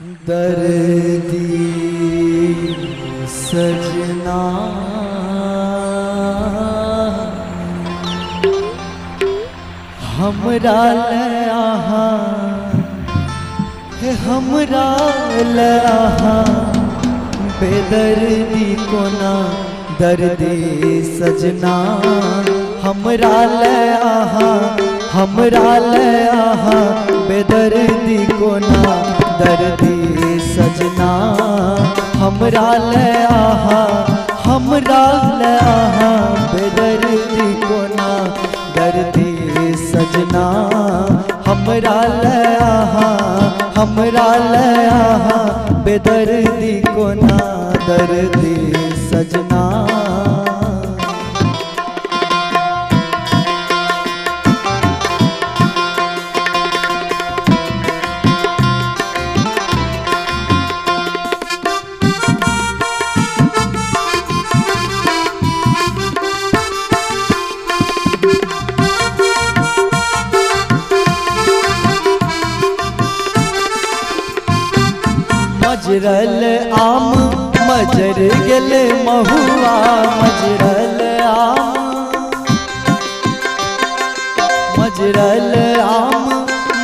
दर्दी सजना हमरा ले आहा है हमरा ले आहा बेदर्दी कोना दर्दी सजना हमरा ले आहा हमरा ले आहा बेदर्दी कोना दर्दी सजना हमरा ले आहा हमरा ले आहा बेदर्दी कोना दर्दी सजना हमरा ले आहा हमरा ले आहा बेदर्दी कोना दर्दी सजना। मजरल आम मजर गेल महुआ मजरल आम मजरल आम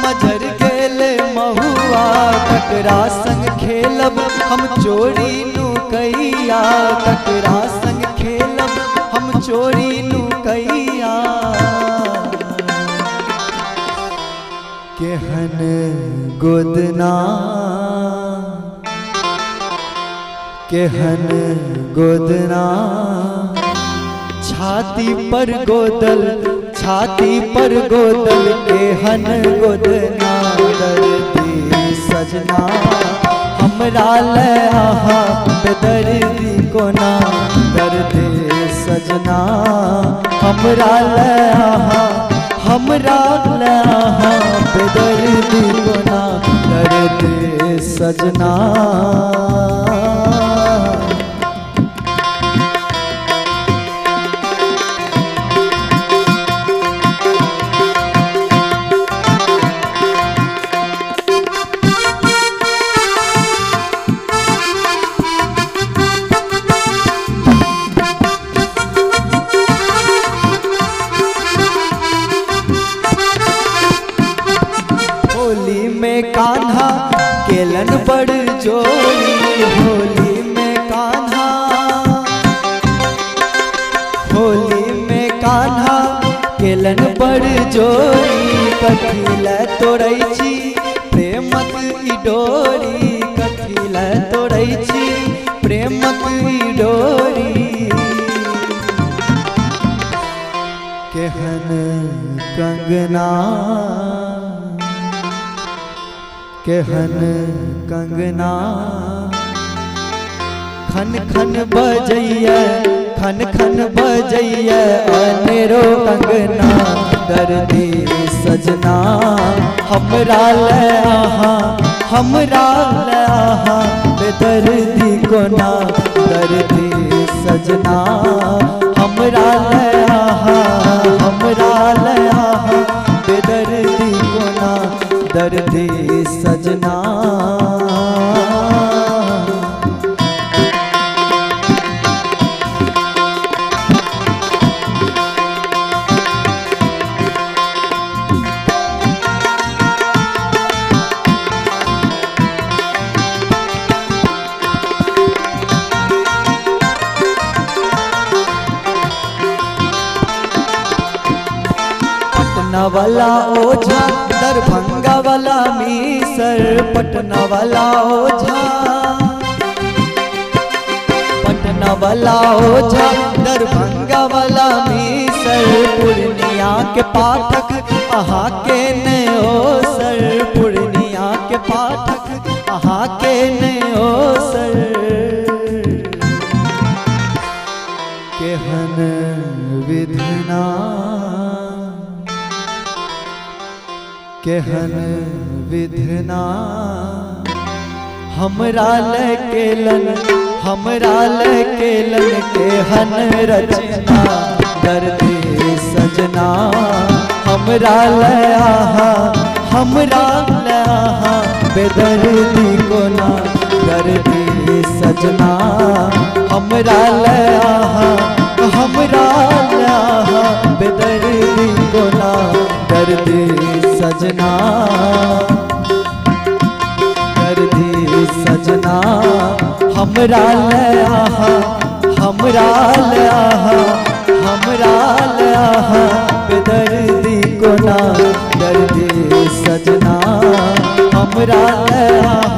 मजर गेल महुआ ककरा संग खेलब हम चोरी नुकैया ककरा संग खेलब हम चोरी नुकैया केहन गोदना केहन गोदना छाती पर गोदल केहन गोदना दर्दी सजना हमरा ले आहा बेदर्दी कोना दर्दी सजना हमरा ले आहा हमरा ले आहा बेदर्दी कोना दर्दी सजना। होली में कान्हा केलन बड़ जोड़ी होली में कान्हा केलन बड़ जोड़ी कथिल तोड़ै छी प्रेमक ई डोरी कथिल तोड़ै छी प्रेमक ई डोरी केहन कंगना केहन कंगना खन खन बजैया खन खन बजैया अनेरो कंगना दर्दी सजना हमरा ले आहा हमरा ले आहा बेदर्दी कोना दर्दी सजना हमरा ले आहा हमरा ले आहा बेदर्दी कोना दर्दी सजना। पटना वाला ओझा दरभंगा वाला मीसर पटना वाला ओझा पटना वाला ओझा दरभंगा वाला मीसर पूर्णिया के पाठक अहाँ के नयो सर पूर्णिया के पाठक अहाँ के नयो सर केहन विधना केहन विधना हमरा ले केलन केहन रचना दर्दी सजना हमरा ले आहा हमरा ले आहा बेदर्दी को ना दर्दी सजना हमरा ले आहा हमरा ले आहा बेदर्दी को ना दर्दी सजना दर्दी सजना हमरा ले आहा हमरा ले आहा हमरा ले आहा बेदर्दी को ना दर्दी सजना हमरा ले आहा